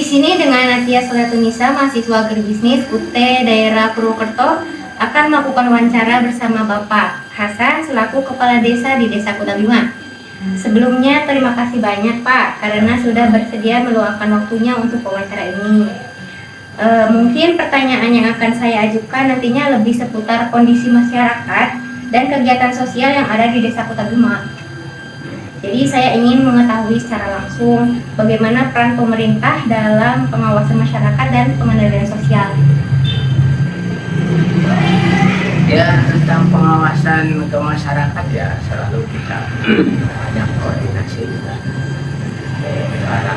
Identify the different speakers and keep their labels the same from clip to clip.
Speaker 1: sini dengan Natia Soletunisa, mahasiswa agribisnis UT Daerah Purwokerto, akan melakukan wawancara bersama Bapak Hasan selaku Kepala Desa di Desa Kutabima. Sebelumnya terima kasih banyak Pak karena sudah bersedia meluangkan waktunya untuk wawancara ini. Mungkin pertanyaan yang akan saya ajukan nantinya lebih seputar kondisi masyarakat dan kegiatan sosial yang ada di Desa Kutabima. Jadi saya ingin mengetahui secara langsung bagaimana peran pemerintah dalam pengawasan masyarakat dan pengendalian sosial.
Speaker 2: Ya, tentang pengawasan ke masyarakat ya selalu kita ada koordinasi dengan para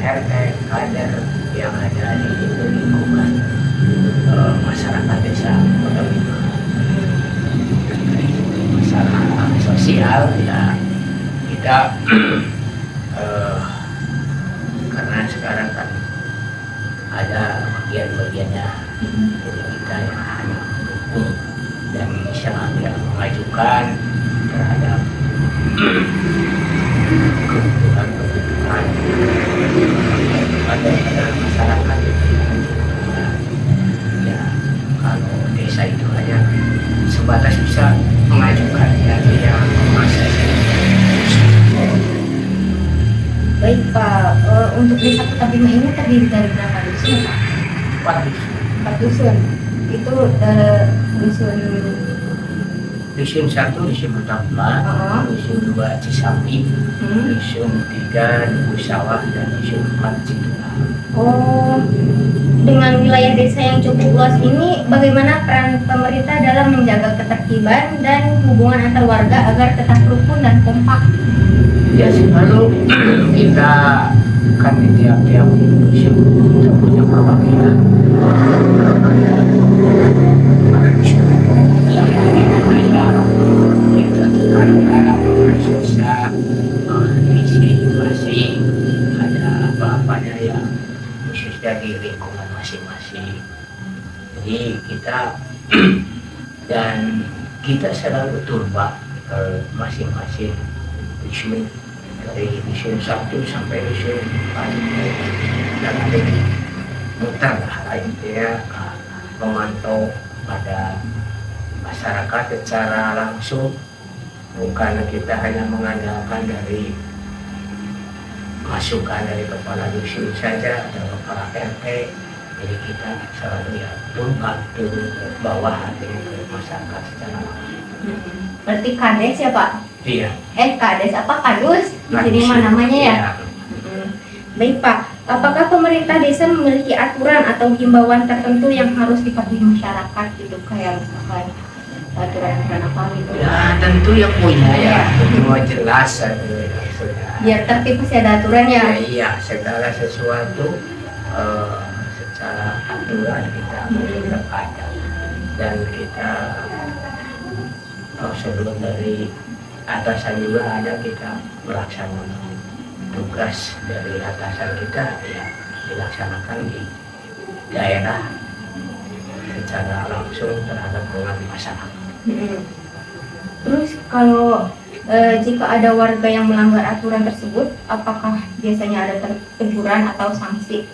Speaker 2: RT, kader yang ada di lingkungan masyarakat desa Kutabima. Masalah sosial ya kita karena sekarang kan ada bagian-bagiannya, jadi kita yang hanya mendukung dan bisa mengajukan terhadap kebutuhan pada masyarakat itu. Ya kalau desa itu hanya sebatas bisa mengajukan dan tidak memaksa.
Speaker 1: Baik Pak, untuk Desa Kutabima ini terdiri dari berapa dusun Pak?
Speaker 2: 4 dusun.
Speaker 1: 4 dusun. Itu dusun
Speaker 2: Dusun 1 dusun Kutabima, dusun 2 Cisambi, dusun 3 Duku Sawah, dan dusun 4 Citula.
Speaker 1: Oh, dengan wilayah desa yang cukup luas ini, bagaimana peran pemerintah dalam menjaga ketertiban dan hubungan antar warga agar tetap rukun dan kompak?
Speaker 2: Ya selalu kita kan di tiap-tiap dusun kita punya perwakilan. Pada dusun yang dibayar kita tekankan susah misi masing ada apa-apanya yang khususnya di lingkungan masing-masing. Jadi kita dan kita selalu turba masing-masing dusun, dari dusun 1 sampai dusun 4, dan ada muter lah intinya memantau pada masyarakat secara langsung, bukan kita hanya mengandalkan dari masukan dari kepala dusun saja atau kepala RT. Jadi kita selalu ya turun ke bawah ke masyarakat secara langsung.
Speaker 1: Berarti kades ya Pak?
Speaker 2: Iya.
Speaker 1: Kades apa kadus? Di sini mah namanya ya?
Speaker 2: Iya.
Speaker 1: Baik Pak, apakah pemerintah desa memiliki aturan atau himbauan tertentu yang harus dipatuhi masyarakat gitu, kayak misalkan aturan-aturan apa gitu?
Speaker 2: Ya tentu yang punya ya, semua jelas
Speaker 1: Biar tertib pasti ada aturan ya?
Speaker 2: Iya, segala sesuatu secara aturan kita tetap ada, dan kita sebelum dari atasan juga ada, kita melaksanakan tugas dari atasan kita ya dilaksanakan di daerah secara langsung terhadap pengaruh masyarakat.
Speaker 1: Terus kalau jika ada warga yang melanggar aturan tersebut, apakah biasanya ada teguran atau sanksi?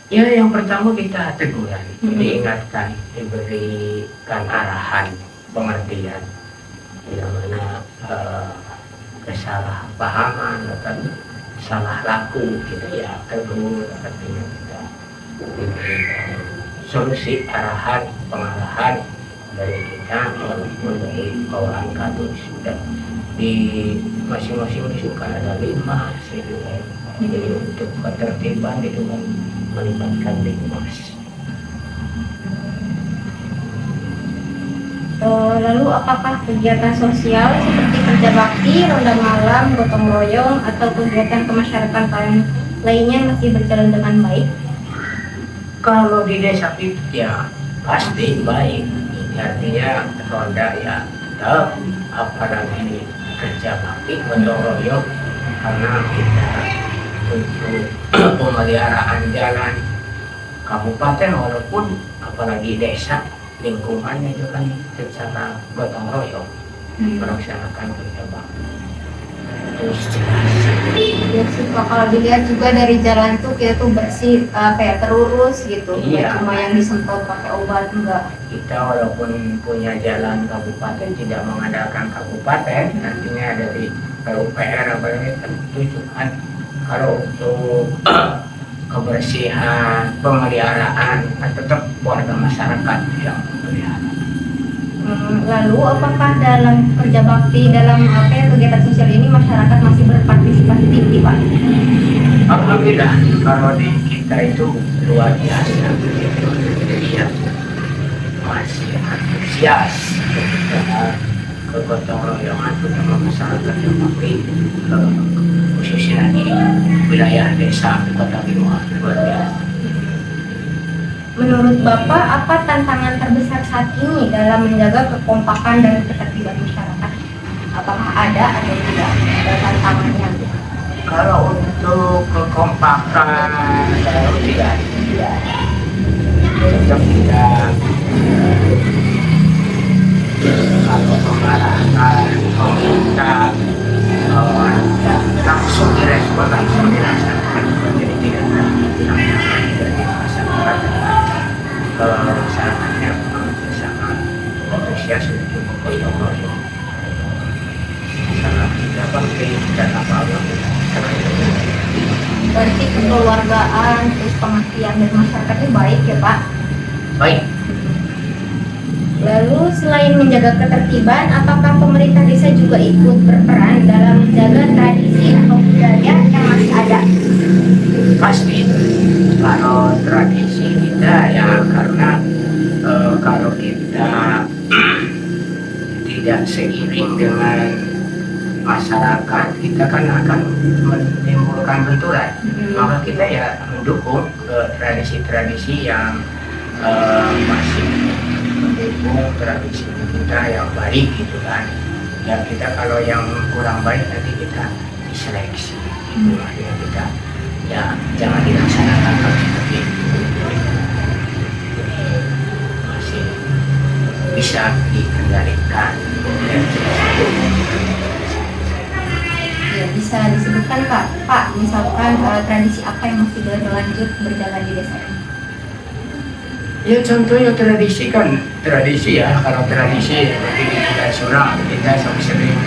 Speaker 2: Ya, yang pertama kita teguran, diingatkan, diberikan arahan, pengertian, yang mana kesalahpahaman atau salah laku kita ya tegur, artinya kita diberikan solusi, arahan, pengarahan dari kita walaupun dari bawaan kadus, dan di masing-masing desa kan ada 5 jadi untuk ketertiban itu kan melibatkan 5.
Speaker 1: Lalu apakah kegiatan sosial seperti kerja bakti, ronda malam, gotong royong, atau kegiatan kemasyarakatan lainnya masih berjalan dengan baik?
Speaker 2: Kalau di desa itu ya pasti baik, artinya ronda ya tetap, apalagi kerja bakti, gotong royong, karena kita untuk pemeliharaan jalan kabupaten walaupun apalagi desa lingkungannya juga kan secara gotong royong melaksanakan kerja bakti. itu jelas.
Speaker 1: Ya sih Pak, kalau dilihat juga dari jalan tuh kita tuh bersih, kayak terurus gitu, nggak
Speaker 2: Iya.
Speaker 1: cuma yang disemprot pakai obat, enggak.
Speaker 2: Kita walaupun punya jalan kabupaten tidak mengandalkan kabupaten, nantinya dari PUPR apa ini tentu cuman kalau untuk kebersihan, pemeliharaan tetap warga masyarakat yang memelihara.
Speaker 1: Lalu apakah dalam kerja bakti dalam kegiatan sosial ini masyarakat masih berpartisipasi tinggi Pak?
Speaker 2: Alhamdulillah kalau di kita itu luar biasa, jadi ya masih antusias ketika kegotong royongan bersama masyarakat yang bakti, khususnya di wilayah desa Kota Bima, luar biasa.
Speaker 1: Menurut Bapak, apa tantangan terbesar saat ini dalam menjaga kekompakan dan ketertiban masyarakat? Apakah ada atau tidak tantangannya?
Speaker 2: Kalau untuk kekompakan tidak tetap kita kalau pengarahan pemerintah langsung direspon, langsung dilaksanakan, jadi tidak ada tantangan dari masyarakat. Masyarakatnya sangat antusias untuk bergotong royong masalah tidak bakti dan apa-apa.
Speaker 1: Berarti kekeluargaan, terus pengertian dari masyarakat itu baik ya Pak?
Speaker 2: Baik.
Speaker 1: Lalu selain menjaga ketertiban, apakah pemerintah desa juga ikut berperan dalam menjaga tradisi atau budaya yang masih ada?
Speaker 2: Pasti kalau tradisi kita ya karena kalau kita tidak seiring dengan masyarakat, kita kan akan menimbulkan benturan. Maka kita ya mendukung tradisi-tradisi yang masih mendukung tradisi kita yang baik gitu kan. Ya kita kalau yang kurang baik nanti kita diseleksi gitu, artinya kita ya jangan dilaksanakan kalau seperti itu. Masih bisa dikendalikan.
Speaker 1: Ya, bisa disebutkan Pak, misalkan tradisi apa yang masih berlanjut berjalan di desa ini?
Speaker 2: Ya contohnya tradisi kan, tradisi ya, kalau tradisi seperti di bulan Suram kita sering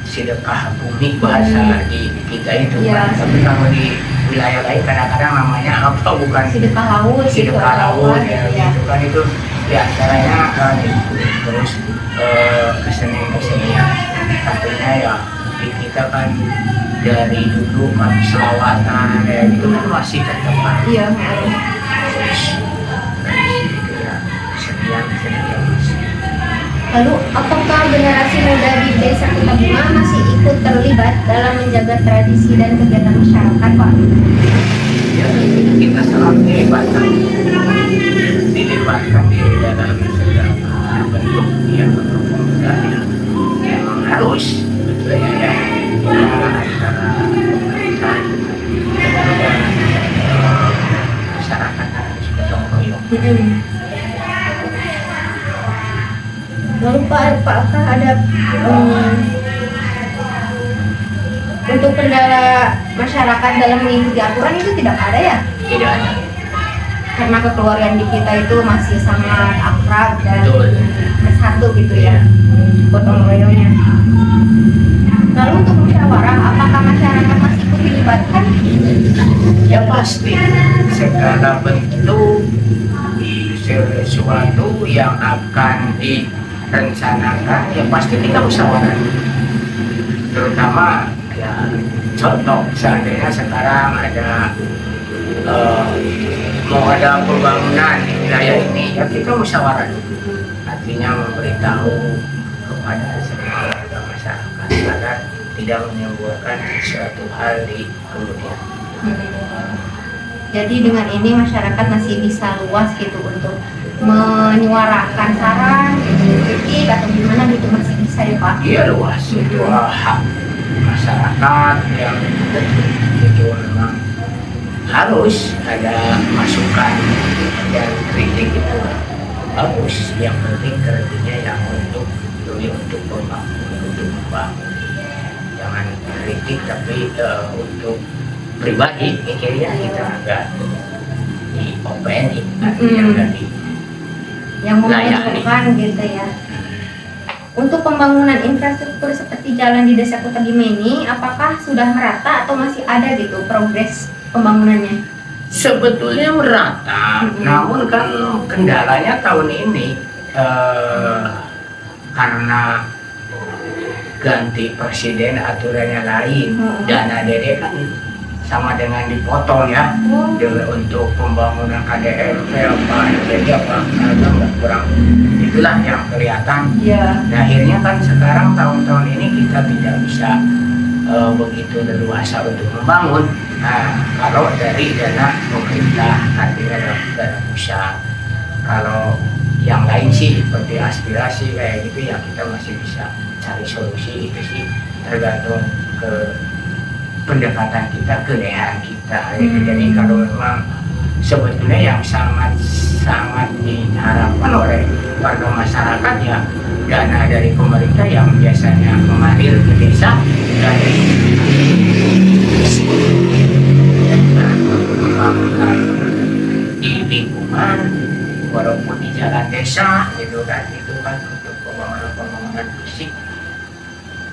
Speaker 2: sedekah bumi bahasa di kita itu
Speaker 1: Ya.
Speaker 2: kan. Tapi kalau di wilayah lain kadang-kadang namanya apa bukan
Speaker 1: Sedekah laut,
Speaker 2: sedekah laut ya,
Speaker 1: ya.
Speaker 2: gitu kan itu diantaranya terus kesenian-kesenian artinya ya di kita kan dari dulu kan selawatan ya itu kan masih tetap kan.
Speaker 1: Iya.
Speaker 2: Terus dari itu ya kesenian masih.
Speaker 1: Lalu apakah generasi muda di desa Kota Bima masih ikut terlibat dalam menjaga tradisi dan kegiatan masyarakat Pak?
Speaker 2: Ya kita selalu dilibatkan di dalam segala bentuk yang budaya memang harus betul ya antara pemerintah dan masyarakat harus gotong royong.
Speaker 1: Lalu Pak, apakah ada untuk kendala masyarakat dalam mengikuti aturan itu tidak ada ya?
Speaker 2: Tidak ada.
Speaker 1: Karena kekeluargaan di kita itu masih sangat akrab dan
Speaker 2: Betul.
Speaker 1: bersatu gitu ya, gotong royongnya. Lalu untuk musyawarah, apakah masyarakat masih ikut dilibatkan?
Speaker 2: Ya pasti segala bentuk sesuatu yang akan direncanakan ya pasti kita musyawarah. Terutama ya contoh seandainya sekarang ada mau ada pembangunan di wilayah ini ya kita musyawarah. Artinya memberitahu kepada semua warga masyarakat agar tidak menimbulkan suatu hal di kemudian.
Speaker 1: Jadi dengan ini masyarakat masih bisa luas gitu untuk menyuarakan saran, kritik atau gimana gitu masih bisa ya Pak?
Speaker 2: Iya luas itu hak masyarakat yang itu memang harus ada masukan dan kritik itu bagus. Yang penting kritiknya yang untuk membangun, untuk membangun. Jangan bukan kritik tapi untuk pribadi mikirnya kita agak di OPNI yang dari
Speaker 1: yang membutuhkan gitu ya. Untuk pembangunan infrastruktur seperti jalan di Desa Kuta Gima ini, apakah sudah merata atau masih ada gitu progres pembangunannya?
Speaker 2: sebetulnya merata, namun kan kendalanya tahun ini karena ganti presiden aturannya lain, dana DD kan sama dengan dipotong ya. Untuk pembangunan KDRT apa jadi apa agak kurang, itulah yang kelihatan. Nah, akhirnya kan sekarang tahun-tahun ini kita tidak bisa begitu leluasa untuk membangun. Nah, kalau dari dana pemerintah artinya dana pusat, kalau yang lain sih seperti aspirasi kayak gitu ya kita masih bisa cari solusi. Itu sih tergantung ke pendekatan kita ke daerah kita. Jadi kalau memang sebetulnya yang sangat diharapkan oleh warga masyarakat ya dana dari pemerintah yang biasanya mengalir ke desa dari pembangunan di lingkungan walaupun di jalan desa gitu kan, itu kan untuk pembangunan fisik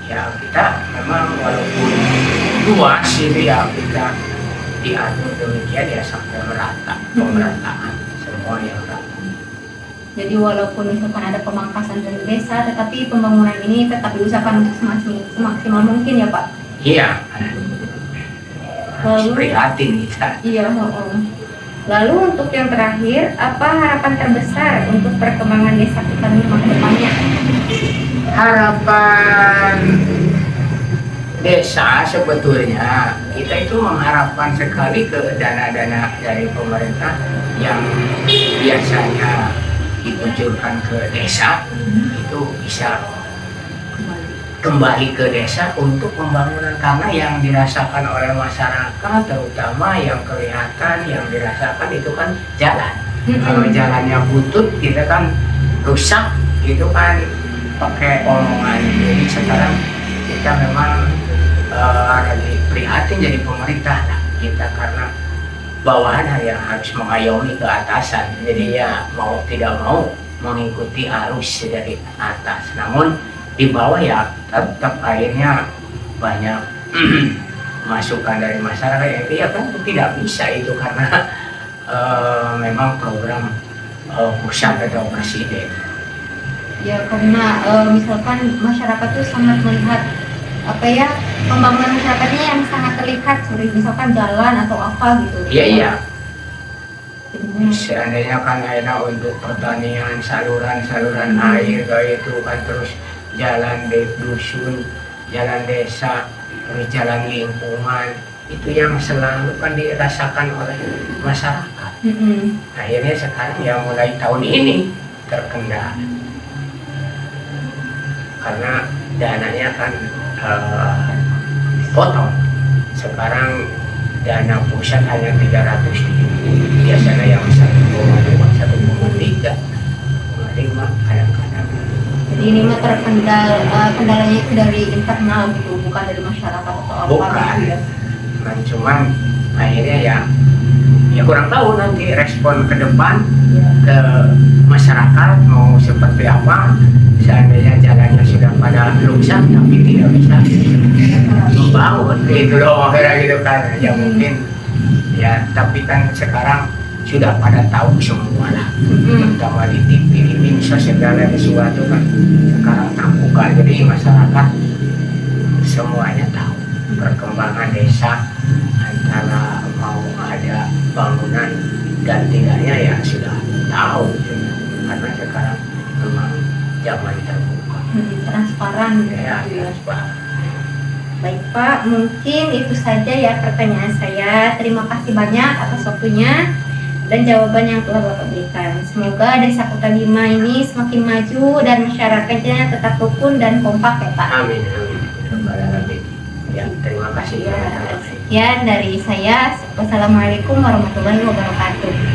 Speaker 2: ya kita memang walaupun luas itu ya kita diatur demikian ya sampai merata, pemerataan semua yang rata.
Speaker 1: Jadi walaupun misalkan ada pemangkasan dari desa, tetapi pembangunan ini tetap diusahakan untuk semaksimal mungkin ya Pak?
Speaker 2: Iya.
Speaker 1: Lalu
Speaker 2: prihatin kita.
Speaker 1: Iya. Lalu untuk yang terakhir, apa harapan terbesar untuk perkembangan Desa Kuta Gima ke depannya?
Speaker 2: Harapan desa sebetulnya kita itu mengharapkan sekali ke dana-dana dari pemerintah yang biasanya dikucurkan ke desa itu bisa kembali ke desa untuk pembangunan, karena yang dirasakan oleh masyarakat terutama yang kelihatan yang dirasakan itu kan jalan. Kalau jalannya butut kita kan rusak itu kan pakai omongan. Jadi sekarang kita memang lagi prihatin jadi pemerintah lah kita, karena bawahan yang harus mengayomi ke atasan. Jadi ya mau tidak mau mengikuti arus dari atas, namun di bawah ya tetap akhirnya banyak masukan dari masyarakat yang ya kan tidak bisa itu karena memang program pusat atau presiden.
Speaker 1: Ya karena misalkan masyarakat tuh sangat melihat apa ya, pembangunan masyarakatnya yang sangat terlihat, misalkan jalan atau apa gitu.
Speaker 2: Iya. Seandainya kan enak untuk pertanian, saluran air kayak itu kan, terus jalan dusun, jalan desa, terus jalan lingkungan, itu yang selalu kan dirasakan oleh masyarakat. Akhirnya sekarang ya mulai tahun ini terkendala karena dananya kan dipotong. Sekarang dana pusat hanya 370, biasanya yang 1,2, 1,3, 1,5 kadang-kadang.
Speaker 1: Jadi ini mah kendalanya itu dari internal gitu, bukan dari masyarakat atau apa?
Speaker 2: Bukan,
Speaker 1: gitu ya?
Speaker 2: Nah, cuman akhirnya ya kurang tahu nanti respon ke depan ke masyarakat mau seperti apa. Seandainya jalannya sudah pada rusak tapi tidak bisa membangun gitu loh, kira gitu kan ya mungkin ya, tapi kan sekarang sudah pada tahu semua lah, terutama di TV, di medsos segala sesuatu kan sekarang terbuka, jadi masyarakat semuanya tahu perkembangan desa, antara mau ada bangunan dan tidaknya ya sudah tahu, karena sekarang memang zaman terbuka,
Speaker 1: transparan gitu
Speaker 2: ya,
Speaker 1: ya.
Speaker 2: transparan.
Speaker 1: Baik Pak, mungkin itu saja ya pertanyaan saya. Terima kasih banyak atas waktunya dan jawaban yang telah Bapak berikan. Semoga Desa Kuta Gima ini semakin maju dan masyarakatnya tetap rukun dan kompak ya Pak.
Speaker 2: Amin, amin. Ya, terima kasih.
Speaker 1: Sekian dari saya. Wassalamualaikum warahmatullahi wabarakatuh.